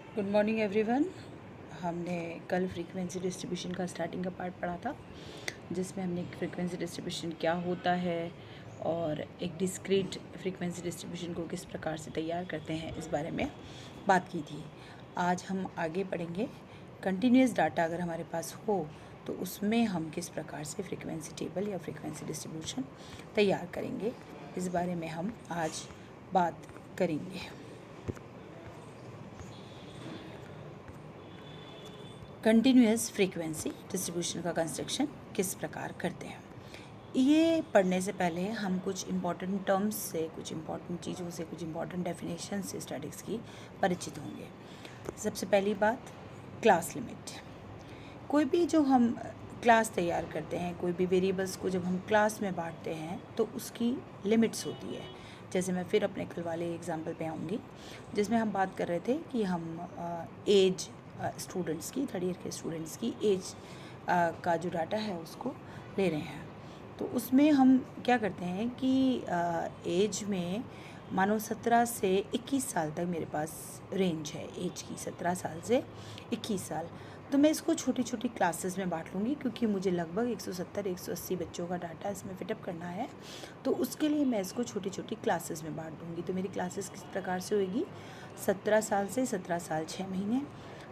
Good morning everyone. हमने कल frequency distribution का स्टार्टिंग का पार्ट पढ़ा था, जिसमें हमने फ्रीक्वेंसी डिस्ट्रीब्यूशन क्या होता है और एक डिस्क्रीट फ्रीक्वेंसी डिस्ट्रीब्यूशन को किस प्रकार से तैयार करते हैं इस बारे में बात की थी। आज हम आगे पढ़ेंगे। कंटिन्यूस डाटा अगर हमारे पास हो तो उसमें हम किस प्रकार से फ्रीक्वेंसी टेबल या फ्रीक्वेंसी डिस्ट्रीब्यूशन तैयार करेंगे, इस बारे में हम आज बात करेंगे। कंटिन्यूस फ्रीक्वेंसी डिस्ट्रीब्यूशन का कंस्ट्रक्शन किस प्रकार करते हैं, ये पढ़ने से पहले हम कुछ इम्पॉर्टेंट टर्म्स से, कुछ इम्पॉर्टेंट चीज़ों से, कुछ इम्पॉर्टेंट डेफिनेशन से स्टैटिक्स की परिचित होंगे। सबसे पहली बात, क्लास लिमिट। कोई भी जो हम क्लास तैयार करते हैं, कोई भी वेरिएबल्स को जब हम क्लास में बांटते हैं तो उसकी लिमिट्स होती है। जैसे मैं फिर अपने कल वाले एग्जाम्पल पे आऊँगी, जिसमें हम बात कर रहे थे कि हम एज स्टूडेंट्स की, थर्ड ईयर के स्टूडेंट्स की एज का जो डाटा है उसको ले रहे हैं। तो उसमें हम क्या करते हैं कि एज में मानो 17 से 21 साल तक मेरे पास रेंज है एज की, 17 साल से 21 साल। तो मैं इसको छोटी छोटी क्लासेस में बांट लूँगी, क्योंकि मुझे लगभग 170-180 बच्चों का डाटा इसमें फिटअप करना है। तो उसके लिए मैं इसको छोटी छोटी क्लासेस में बांट दूँगी। तो मेरी क्लासेस किस प्रकार से होगी, 17 साल से 17 साल 6 महीने,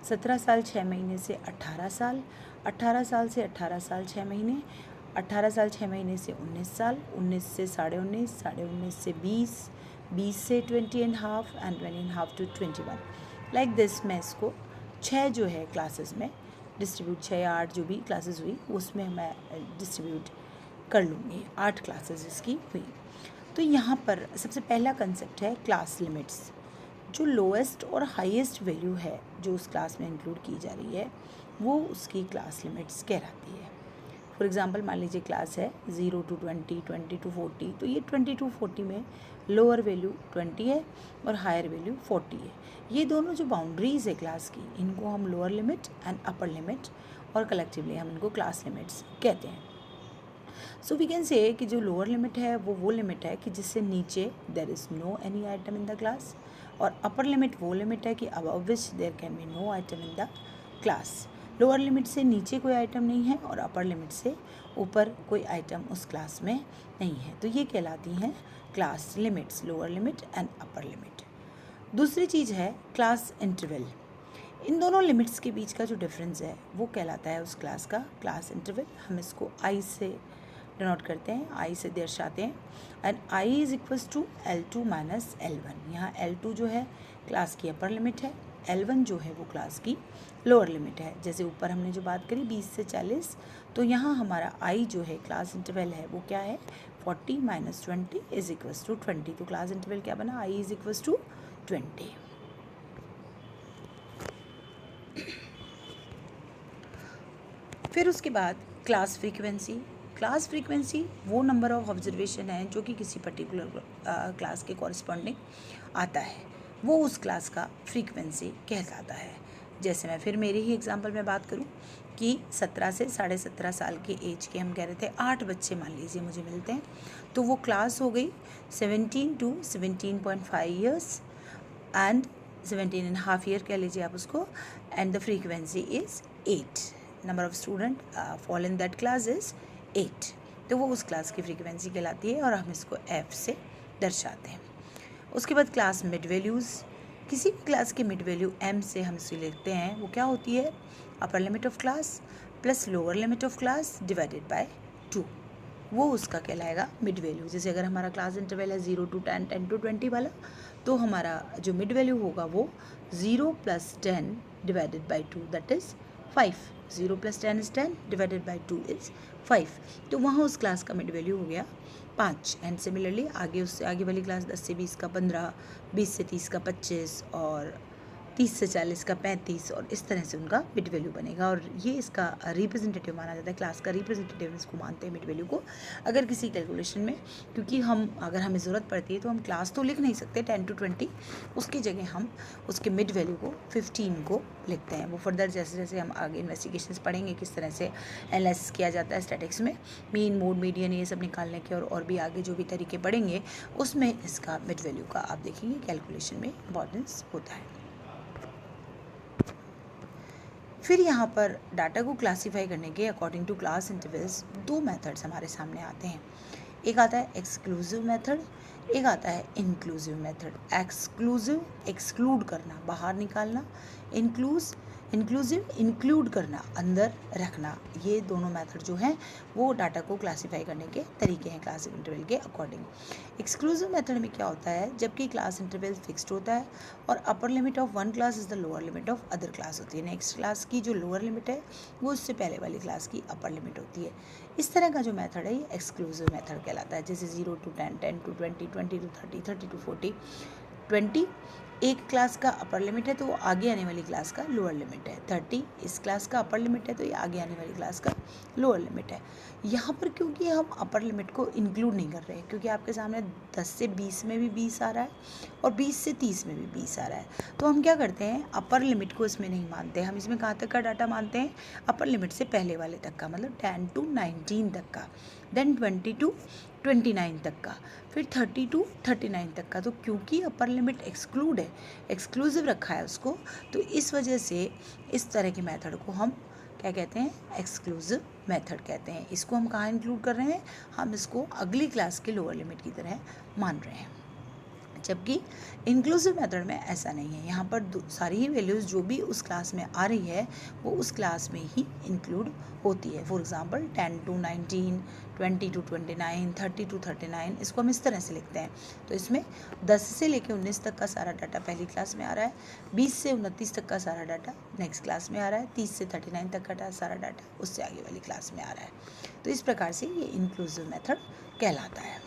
17 साल 6 महीने से 18 साल, 18 साल से 18 साल 6 महीने, 18 साल 6 महीने से 19 साल, 19 से 19.5, 19.5 से 20, 20 से 20.5 एंड 20.5 टू 21। लाइक दिस मैं इसको 6 जो है क्लासेस में डिस्ट्रीब्यूट, 6 या 8 जो भी क्लासेस हुई उसमें मैं डिस्ट्रीब्यूट कर लूँगी। 8 क्लासेस इसकी हुई। तो यहाँ पर सबसे पहला कंसेप्ट है क्लास लिमिट्स। जो लोएस्ट और हाईएस्ट वैल्यू है जो उस क्लास में इंक्लूड की जा रही है वो उसकी क्लास लिमिट्स कहलाती है। फॉर एग्जांपल मान लीजिए क्लास है 0 to 20, 20 to 40, तो ये 20 to 40 में लोअर वैल्यू 20 है और हायर वैल्यू 40 है। ये दोनों जो बाउंड्रीज है क्लास की, इनको हम lower limit and upper limit, और कलेक्टिवली हम इनको क्लास लिमिट्स कहते हैं। सो वी कैन से कि जो लोअर लिमिट है वो लिमिट है कि जिससे नीचे there is no any item in the class, और अपर लिमिट वो लिमिट है कि above which there can be no item in the class. Lower limit से नीचे कोई आइटम नहीं है और अपर लिमिट से ऊपर कोई आइटम उस क्लास में नहीं है। तो ये कहलाती हैं class limits, lower limit and upper limit. दूसरी चीज़ है क्लास इंटरवल। इन दोनों लिमिट्स के बीच का जो डिफरेंस है वो कहलाता है उस क्लास का क्लास इंटरवल। हम इसको आई से डिनोट करते हैं, आई से दर्शाते हैं। And I is equals to L2 minus L1। यहाँ L2 जो है क्लास की अपर लिमिट है, L1 जो है वो क्लास की लोअर लिमिट है। जैसे ऊपर हमने जो बात करी 20 से 40, तो यहाँ हमारा आई जो है क्लास इंटरवल है वो क्या है, 40 माइनस 20 इज इक्वल्स टू 20। तो क्लास इंटरवल क्या बना, आई इज इक्वल्स टू 20। फिर उसके बाद क्लास फ्रीक्वेंसी। क्लास फ्रीक्वेंसी वो नंबर ऑफ ऑब्जर्वेशन है जो कि किसी पर्टिकुलर क्लास के कॉरस्पॉन्डिंग आता है, वो उस क्लास का फ्रीक्वेंसी कहलाता है। जैसे मैं फिर मेरे ही एग्जांपल में बात करूं कि 17 से 17.5 साल के एज के हम कह रहे थे 8 बच्चे मान लीजिए मुझे मिलते हैं, तो वो क्लास हो गई 17 to 17.5 ईयर्स एंड 17.5 ईयर कह लीजिए आप उसको, and the frequency is 8। Number of student fall in that class is 8। तो वो उस क्लास की फ्रीक्वेंसी कहलाती है और हम इसको F से दर्शाते हैं। उसके बाद क्लास मिड वैल्यूज़। किसी भी क्लास की मिड वैल्यू M से हम इसे लिखते हैं, वो क्या होती है, upper limit of class plus lower limit of class divided by 2, वो उसका कहलाएगा मिड वैल्यू। जैसे अगर हमारा क्लास इंटरवल है 0 to 10, 10 to 20 वाला, तो हमारा जो मिड वैल्यू होगा वो 0 + 10 divided by 2 that is 5। 0 + 10 is 10 divided by 2 is 5। तो वहाँ उस क्लास का मिड वैल्यू हो गया 5। एंड सिमिलरली आगे उससे आगे वाली क्लास 10 से 20 का 15, 20 से 30 का 25 और 30 से 40 का 35, और इस तरह से उनका मिड वैल्यू बनेगा। और ये इसका रिप्रेजेंटेटिव माना जाता है, क्लास का रिप्रेजेंटेटिव इसको मानते हैं मिड वैल्यू को अगर किसी कैलकुलेशन में। क्योंकि अगर हमें ज़रूरत पड़ती है तो हम क्लास तो लिख नहीं सकते 10 to 20, उसकी जगह हम उसके मिड वैल्यू को 15 को लिखते हैं। वो फर्दर जैसे जैसे हम आगे इन्वेस्टिगेशंस पढ़ेंगे किस तरह से एनालिसिस किया जाता है स्टैटिक्स में, मीन मोड मीडियन ये सब निकालने के, और भी आगे जो भी तरीके पढ़ेंगे उसमें इसका मिड वैल्यू का आप देखेंगे कैलकुलेशन में इंपॉर्टेंस होता है। फिर यहाँ पर डाटा को क्लासीफाई करने के अकॉर्डिंग टू क्लास इंटरवल्स दो मेथड्स हमारे सामने आते हैं। एक आता है एक्सक्लूसिव मेथड, एक आता है इंक्लूसिव मेथड। एक्सक्लूसिव एक्सक्लूड करना, बाहर निकालना, इंक्लूसिव इंक्लूड करना, अंदर रखना। ये दोनों मेथड जो हैं वो डाटा को क्लासीफाई करने के तरीके हैं क्लास इंटरवल के अकॉर्डिंग। एक्सक्लूसिव मेथड में क्या होता है, जबकि क्लास इंटरवल फिक्स्ड होता है और upper limit of one class is the lower limit of other class होती है। नेक्स्ट क्लास की जो लोअर लिमिट है वो उससे पहले वाली क्लास की अपर लिमिट होती है। इस तरह का जो मेथड है ये एक्सक्लूसिव मेथड कहलाता है। जैसे 0 to 10, 10 to 20, 20 to 30, 30 to 40, 20 एक क्लास का अपर लिमिट है तो वो आगे आने वाली क्लास का लोअर लिमिट है। 30 इस क्लास का अपर लिमिट है तो ये आगे आने वाली क्लास का लोअर लिमिट है। यहाँ पर क्योंकि हम अपर लिमिट को इंक्लूड नहीं कर रहे हैं, क्योंकि आपके सामने 10 से 20 में भी 20 आ रहा है और 20 से 30 में भी 20 आ रहा है, तो हम क्या करते हैं, अपर लिमिट को इसमें नहीं मानते। हम इसमें कहाँ तक का डाटा मानते हैं, अपर लिमिट से पहले वाले तक का, मतलब 10 to 19 तक का, देन 20 to 29 तक का, फिर 30 to 39 तक का। तो क्योंकि अपर लिमिट एक्सक्लूड है, एक्सक्लूसिव रखा है उसको, तो इस वजह से इस तरह के मेथड को हम क्या कहते हैं, एक्सक्लूसिव मेथड कहते हैं। इसको हम कहाँ इंक्लूड कर रहे हैं, हम इसको अगली क्लास के लोअर लिमिट की तरह मान रहे हैं। जबकि इंक्लूसिव मेथड में ऐसा नहीं है, यहाँ पर सारी ही वैल्यूज़ जो भी उस क्लास में आ रही है वो उस क्लास में ही इंक्लूड होती है। For example 10 to 19, 20 to 29, 30 to 39, इसको हम इस तरह से लिखते हैं। तो इसमें 10 से लेकर 19 तक का सारा डाटा पहली क्लास में आ रहा है, 20 से 29 तक का सारा डाटा नेक्स्ट क्लास में आ रहा है, 30 से 39 तक का सारा डाटा उससे आगे वाली क्लास में आ रहा है। तो इस प्रकार से ये इंक्लूसिव मेथड कहलाता है।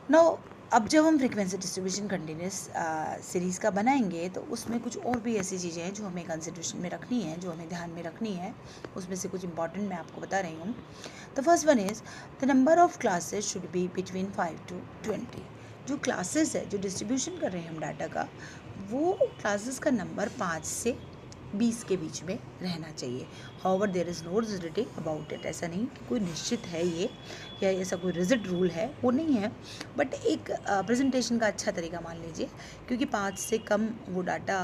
नाउ अब जब हम फ्रीक्वेंसी डिस्ट्रीब्यूशन कंटिन्यूस सीरीज़ का बनाएंगे तो उसमें कुछ और भी ऐसी चीज़ें हैं जो हमें कंसिडरेशन में रखनी है, जो हमें ध्यान में रखनी है। उसमें से कुछ इंपॉर्टेंट मैं आपको बता रही हूँ। The first one is the number of classes should be between 5 to 20। जो क्लासेस है, जो डिस्ट्रीब्यूशन कर रहे हैं हम डाटा का, वो क्लासेस का नंबर 5 से 20 के बीच में रहना चाहिए। However there is no rigidity about it. ऐसा नहीं कि कोई निश्चित है ये, या ऐसा कोई रिजिड रूल है, वो नहीं है, बट एक प्रेजेंटेशन का अच्छा तरीका मान लीजिए, क्योंकि 5 से कम वो डाटा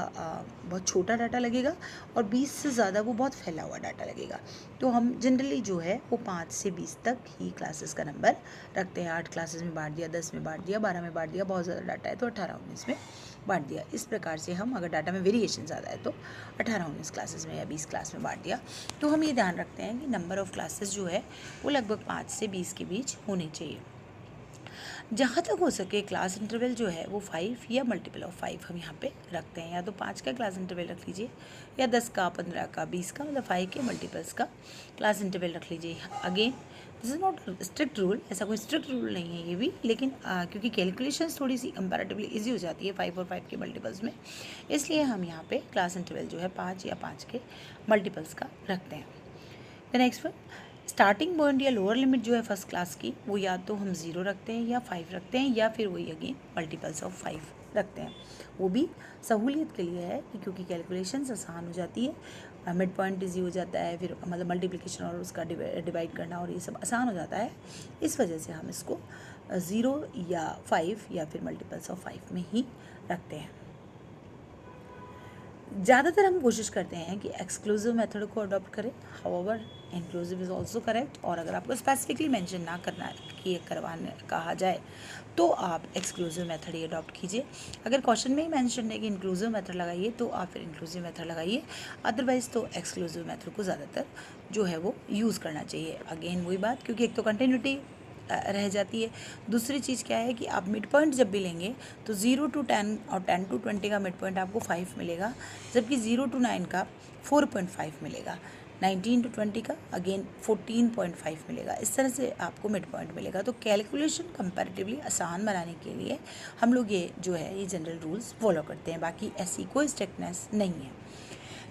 बहुत छोटा डाटा लगेगा और 20 से ज़्यादा वो बहुत फैला हुआ डाटा लगेगा। तो हम जनरली जो है वो 5 से 20 तक ही क्लासेस का नंबर रखते हैं। 8 क्लासेस में बांट दिया, 10 में बांट दिया, 12 में बांट दिया, बहुत ज़्यादा डाटा है तो 18-19 में बांट दिया। इस प्रकार से हम, अगर डाटा में वेरिएशन ज़्यादा है तो 18-19 क्लासेस में या 20 क्लास में बांट दिया। तो हम ये ध्यान रखते हैं कि नंबर ऑफ़ क्लासेस जो है वो लगभग 5 से 20 के बीच होने चाहिए। जहाँ तक हो सके क्लास इंटरवल जो है वो 5 या मल्टीपल ऑफ 5 हम यहाँ पे रखते हैं। या तो 5 का क्लास इंटरवल रख लीजिए, या 10 का, 15 का, 20 का, मतलब 5 के मल्टीपल्स का क्लास इंटरवल रख लीजिए। Again this is not strict rule, ऐसा कोई स्ट्रिक्ट रूल नहीं है ये भी, लेकिन क्योंकि कैलकुलेशंस थोड़ी सी कंपैरेटिवली ईजी हो जाती है 5 और 5 के मल्टीपल्स में, इसलिए हम यहाँ पे क्लास इंटरवल जो है 5 या 5 के मल्टीपल्स का रखते हैं। The next one, starting point या लोअर लिमिट जो है फर्स्ट क्लास की, वो या तो हम 0 रखते हैं या 5 रखते हैं, या फिर वही अगेन मल्टीपल्स ऑफ 5 रखते हैं। वो भी सहूलियत के लिए है कि क्योंकि कैलकुलेशंस आसान हो जाती है, मिड पॉइंट ईजी हो जाता है, फिर मतलब मल्टीप्लिकेशन और उसका डिवाइड करना और ये सब आसान हो जाता है। इस वजह से हम इसको 0 या 5 या फिर मल्टीपल्स ऑफ 5 में ही रखते हैं। ज़्यादातर हम कोशिश करते हैं कि एक्सक्लूसिव मेथड को अडॉप्ट करें, however inclusive is also correct. और अगर आपको स्पेसिफिकली मेंशन ना करना कि करवाने कहा जाए तो आप एक्सक्लूसिव मेथड ही अडॉप्ट कीजिए। अगर क्वेश्चन में ही मेंशन है कि इंक्लूसिव मेथड लगाइए तो आप फिर इंक्लूसिव मेथड लगाइए, अदरवाइज़ तो एक्सक्लूसिव मेथड को ज़्यादातर जो है वो यूज़ करना चाहिए। अगेन वही बात, क्योंकि एक तो कंटिन्यूटी रह जाती है, दूसरी चीज़ क्या है कि आप मिड पॉइंट जब भी लेंगे तो 0 to 10 और 10 to 20 का मिड पॉइंट आपको 5 मिलेगा, जबकि 0 to 9 का 4.5 मिलेगा, 19 to 20 का अगेन 14.5 मिलेगा। इस तरह से आपको मिड पॉइंट मिलेगा। तो कैलकुलेशन कंपैरेटिवली आसान बनाने के लिए हम लोग ये जो है ये जनरल रूल्स फॉलो करते हैं, बाकी ऐसी कोई स्ट्रिक्टनेस नहीं है।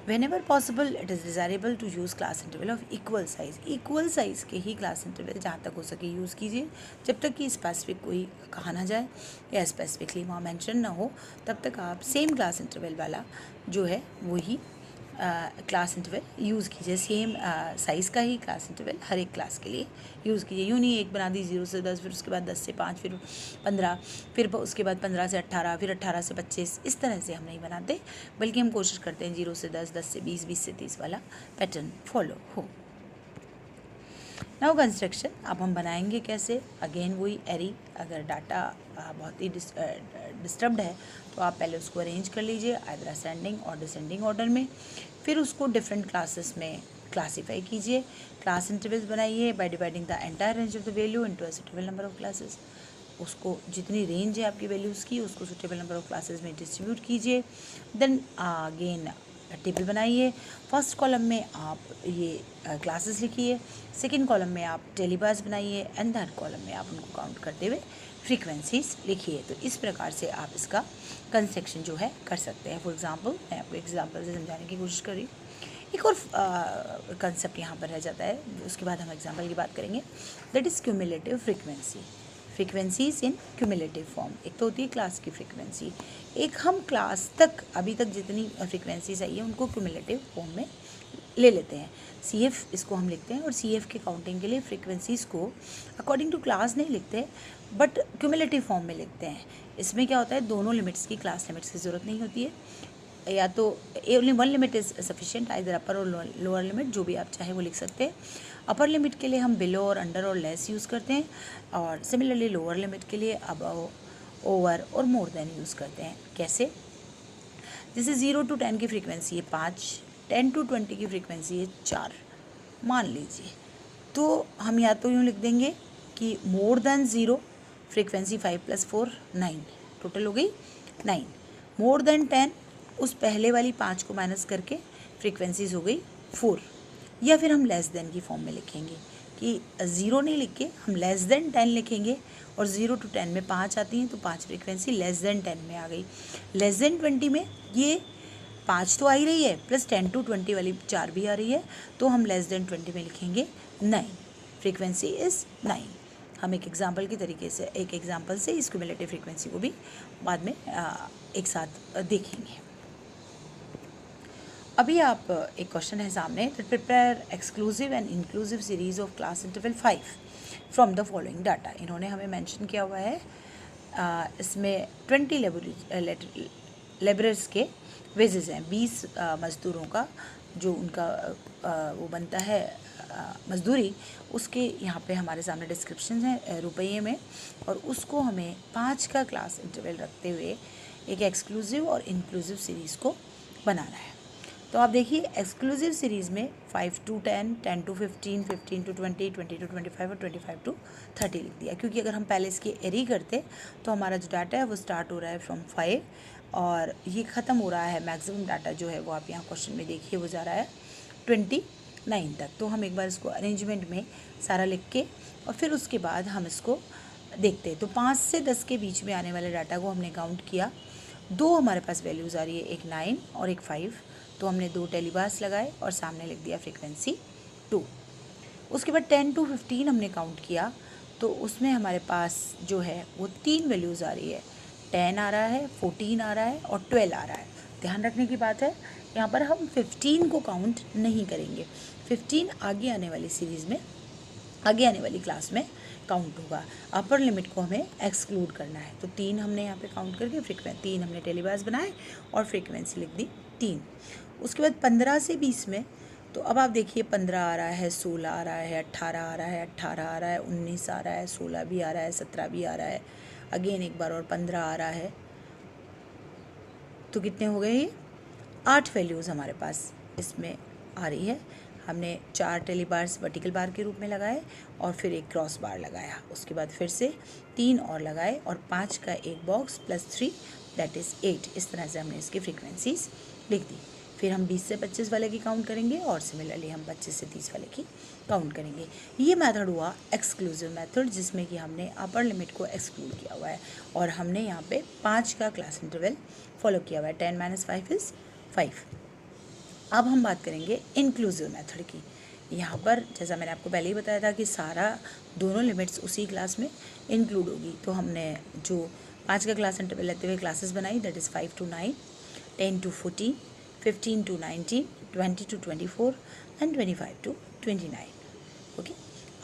Whenever possible, it is desirable to use class interval of equal size. Equal size के ही क्लास इंटरवल जहाँ तक हो सके यूज़ कीजिए, जब तक कि स्पेसिफिक कोई कहा ना जाए या स्पेसिफिकली वहाँ मेंशन ना हो, तब तक आप सेम क्लास इंटरवल वाला जो है वो ही क्लास इंटरवल यूज़ कीजिए, सेम साइज़ का ही क्लास इंटरवल हर एक क्लास के लिए यूज़ कीजिए। यूँ नहीं एक बना दी 0 से 10, फिर उसके बाद 10 से 5, फिर 15, फिर उसके बाद 15 से 18, फिर 18 से 25, इस तरह से हम नहीं बनाते, बल्कि हम कोशिश करते हैं 0 से 10, 10 से 20, 20 से 30 वाला पैटर्न फॉलो हो। नाउ कंस्ट्रक्शन अब हम बनाएंगे कैसे, अगेन वही एरी, अगर डाटा बहुत ही डिस्टर्ब्ड है तो आप पहले उसको अरेंज कर लीजिए आइदर असेंडिंग और डिसेंडिंग ऑर्डर में, फिर उसको डिफरेंट क्लासेस में क्लासीफाई कीजिए, क्लास इंटरवल्स बनाइए by dividing the entire range of the value into a suitable number of classes. उसको जितनी रेंज है आपकी वैल्यूज़ की उसको सुटेबल नंबर ऑफ क्लासेस में डिस्ट्रीब्यूट कीजिए। देन अगेन टेबल बनाइए, फर्स्ट कॉलम में आप ये क्लासेस लिखिए, सेकंड कॉलम में आप डेली बार्स बनाइए एंड थर्ड कॉलम में आप उनको काउंट करते हुए फ्रीक्वेंसीज लिखिए। तो इस प्रकार से आप इसका कंस्ट्रक्शन जो है कर सकते हैं। फॉर एग्जांपल मैं आपको एग्जांपल से समझाने की कोशिश कर रही हूँ। एक और कंसेप्ट यहाँ पर रह जाता है, उसके बाद हम एग्जांपल की बात करेंगे, that is cumulative frequency. Frequencies in cumulative form, एक तो होती है क्लास की फ्रीक्वेंसी, एक हम क्लास तक अभी तक जितनी फ्रीक्वेंसीज आई है उनको क्यूमुलेटिव फॉर्म में ले लेते हैं। CF इसको हम लिखते हैं और CF के काउंटिंग के लिए फ्रीक्वेंसीज़ को अकॉर्डिंग टू क्लास नहीं लिखते बट क्यूमुलेटिव फॉर्म में लिखते हैं। इसमें क्या होता है, दोनों लिमिट्स की, क्लास लिमिट्स की ज़रूरत नहीं होती है, या तो only one limit is sufficient, either upper और लोअर लिमिट, जो भी आप चाहे वो लिख सकते हैं। अपर लिमिट के लिए हम बिलो और अंडर और लेस यूज़ करते हैं, और सिमिलरली लोअर लिमिट के लिए अबव, ओवर और मोर देन यूज़ करते हैं। कैसे, जैसे 0 to 10 की फ्रीक्वेंसी है 5, 10 to 20 की फ्रीक्वेंसी है 4 मान लीजिए, तो हम या तो यूँ लिख देंगे कि मोर देन 0 फ्रीक्वेंसी 5 + 4 9, टोटल हो गई 9, मोर देन 10 उस पहले वाली 5 को माइनस करके फ्रीक्वेंसीज हो गई 4, या फिर हम लेस देन की फॉर्म में लिखेंगे कि 0 नहीं लिख के हम लेस देन 10 लिखेंगे, और 0 to 10 में 5 आती हैं तो 5 फ्रीक्वेंसी लेस देन 10 में आ गई। लेस देन 20 में ये 5 तो आ ही रही है, प्लस 10 to 20 वाली 4 भी आ रही है, तो हम लेस देन 20 में लिखेंगे 9, फ्रीक्वेंसी इज़ 9। हम एक एग्जाम्पल की तरीके से, एक एग्जाम्पल से इस क्यूमुलेटिव फ्रीक्वेंसी को भी बाद में एक साथ देखेंगे। अभी आप एक क्वेश्चन है सामने, that prepare exclusive and inclusive series of class interval 5 from the following data. इन्होंने हमें मेंशन किया हुआ है, इसमें 20 लेबरर्स के वेजेस हैं, 20 मज़दूरों का जो उनका वो बनता है मजदूरी, उसके यहाँ पे हमारे सामने डिस्क्रिप्शन है रुपये में, और उसको हमें 5 का क्लास इंटरवल रखते हुए एक एक्सक्लूसिव और इंक्लूसिव सीरीज़ को बनाना है। तो आप देखिए एक्सक्लूसिव सीरीज़ में 5 to 10, 10 to 15, 15 to 20, 20 to 25 और 25 to 30 लिख दिया, क्योंकि अगर हम पहले इसकी एरी करते तो हमारा जो डाटा है वो स्टार्ट हो रहा है फ्रॉम 5 और ये ख़त्म हो रहा है, मैक्सिमम डाटा जो है वो आप यहाँ क्वेश्चन में देखिए वो जा रहा है 29 तक। तो हम एक बार इसको अरेंजमेंट में सारा लिख के और फिर उसके बाद हम इसको देखते हैं। तो 5 से 10 के बीच में आने वाले डाटा को हमने काउंट किया, 2 हमारे पास वैल्यूज़ आ रही है, एक 9 और एक 5, तो हमने 2 टेलीबार्स लगाए और सामने लिख दिया फ्रीक्वेंसी 2। उसके बाद 10 to 15 हमने काउंट किया, तो उसमें हमारे पास जो है वो 3 वैल्यूज़ आ रही है, 10 आ रहा है, 14 आ रहा है और 12 आ रहा है। ध्यान रखने की बात है, यहाँ पर हम 15 को काउंट नहीं करेंगे, 15 आगे आने वाली सीरीज़ में, आगे आने वाली क्लास में काउंट होगा। अपर लिमिट को हमें एक्सक्लूड करना है, तो 3 हमने यहाँ पे काउंट करके 3 हमने टेलीबार्स बनाए और फ्रीक्वेंसी लिख दी 3। उसके बाद 15 से 20 में, तो अब आप देखिए 15 आ रहा है, 16 आ रहा है, 18 आ रहा है, 18 आ रहा है, 19 आ रहा है, 16 भी आ रहा है, 17 भी आ रहा है, अगेन एक बार और 15 आ रहा है, तो कितने हो गए ये 8 वैल्यूज़ हमारे पास इसमें आ रही है। हमने 4 टेलीबार्स वर्टिकल बार के रूप में लगाए और फिर एक क्रॉस बार लगाया, उसके बाद फिर से 3 और लगाए और 5 का एक बॉक्स प्लस 3 दैट इज़ 8। इस तरह से हमने इसकी फ्रीक्वेंसीज लिख दी। फिर हम 20 से 25 वाले की काउंट करेंगे और सिमिलरली हम 25 से 30 वाले की काउंट करेंगे। ये मेथड हुआ एक्सक्लूसिव मेथड, जिसमें कि हमने अपर लिमिट को एक्सक्लूड किया हुआ है और हमने यहाँ पे 5 का क्लास इंटरवल फॉलो किया हुआ है, 10 - 5 इज़ 5। अब हम बात करेंगे इंक्लूसिव मेथड की। यहाँ पर जैसा मैंने आपको पहले ही बताया था कि सारा दोनों लिमिट्स उसी क्लास में इंक्लूड होगी, तो हमने जो 5 का क्लास इंटरवल लेते हुए क्लासेस बनाई, that is 5 to 9, 10 to 14, 15 to 19, 20 to 24 and 25 to 29। Okay,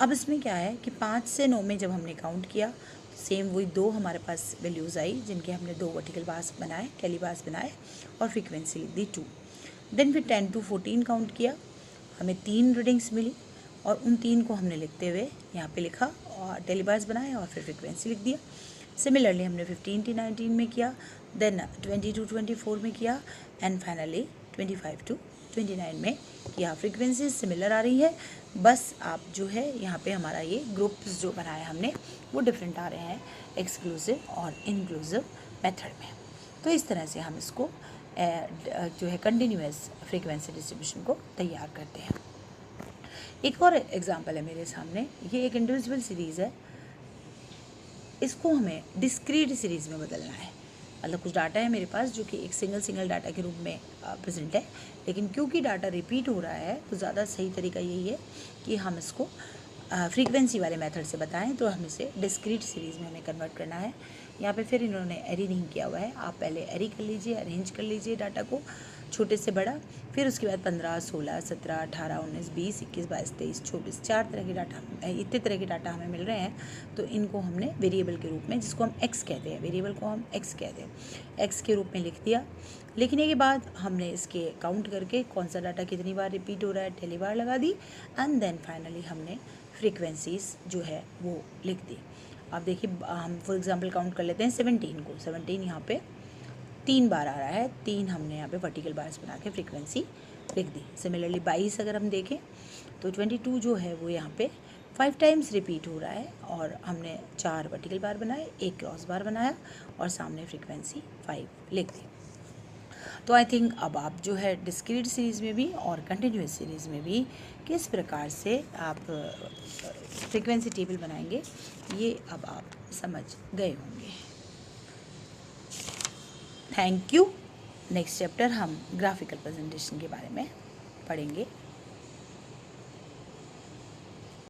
अब इसमें क्या है कि 5 से 9 में जब हमने काउंट किया, सेम वही दो हमारे पास वैल्यूज़ आई जिनके हमने 2 वर्टिकल बार्स बनाए, कैली बार्स बनाए और फ्रीक्वेंसी लिख दी 2। देन फिर 10 to 14 काउंट किया, हमें 3 रीडिंग्स मिली और उन 3 को हमने लिखते हुए यहाँ पे लिखा और टेली बार्स बनाए और फिर फ्रीक्वेंसी लिख दिया। सिमिलरली हमने 15 to 19 में किया, देन 20 to 24 में किया एंड फाइनली 25 to 29 में किया। फ्रीक्वेंसी सिमिलर आ रही है, बस आप जो है यहाँ पे हमारा ये ग्रुप्स जो बनाए हमने वो डिफरेंट आ रहे हैं एक्सक्लूसिव और इंक्लूसिव मेथड में। तो इस तरह से हम इसको जो है कंटिन्यूअस फ्रीक्वेंसी डिस्ट्रीब्यूशन को तैयार करते हैं। एक और एग्जांपल है मेरे सामने, ये एक इंडिविजुअल सीरीज़ है, इसको हमें डिस्क्रीट सीरीज़ में बदलना है। मतलब कुछ डाटा है मेरे पास जो कि एक सिंगल डाटा के रूप में प्रेजेंट है, लेकिन क्योंकि डाटा रिपीट हो रहा है तो ज़्यादा सही तरीका यही है कि हम इसको फ्रीक्वेंसी वाले मेथड से बताएं। तो हम इसे डिस्क्रीट सीरीज़ में हमें कन्वर्ट करना है। यहाँ पे फिर इन्होंने एरी नहीं किया हुआ है, आप पहले एरी कर लीजिए, अरेंज कर लीजिए डाटा को छोटे से बड़ा, फिर उसके बाद 15, 16, 17, 18, 19, 20, 21, 22, 23, 24, 4 तरह के डाटा, इतने तरह के डाटा हमें मिल रहे हैं। तो इनको हमने वेरिएबल के रूप में, जिसको हम एक्स कहते हैं, वेरिएबल को हम एक्स कहते हैं, एक्स के रूप में लिख दिया। लिखने के बाद हमने इसके काउंट करके कौन सा डाटा कितनी बार रिपीट हो रहा है टेली बार लगा दी एंड देन फाइनली हमने फ्रीक्वेंसीज जो है वो लिख दी। अब देखिए हम फॉर एग्जांपल काउंट कर लेते हैं 17 को। 17 यहाँ पे 3 बार आ रहा है, 3 हमने यहाँ पे वर्टिकल बार्स बना के फ्रीक्वेंसी लिख दी। सिमिलरली 22 अगर हम देखें तो 22 जो है वो यहाँ पे 5 टाइम्स रिपीट हो रहा है और हमने 4 वर्टिकल बार बनाए, 1 क्रॉस बार बनाया और सामने फ्रीक्वेंसी 5 लिख दी। तो आई थिंक अब आप जो है डिस्क्रीट सीरीज़ में भी और कंटिन्यूअस सीरीज़ में भी किस प्रकार से आप फ्रीक्वेंसी टेबल बनाएंगे ये अब आप समझ गए होंगे। Thank you. नेक्स्ट चैप्टर हम ग्राफिकल प्रेजेंटेशन के बारे में पढ़ेंगे।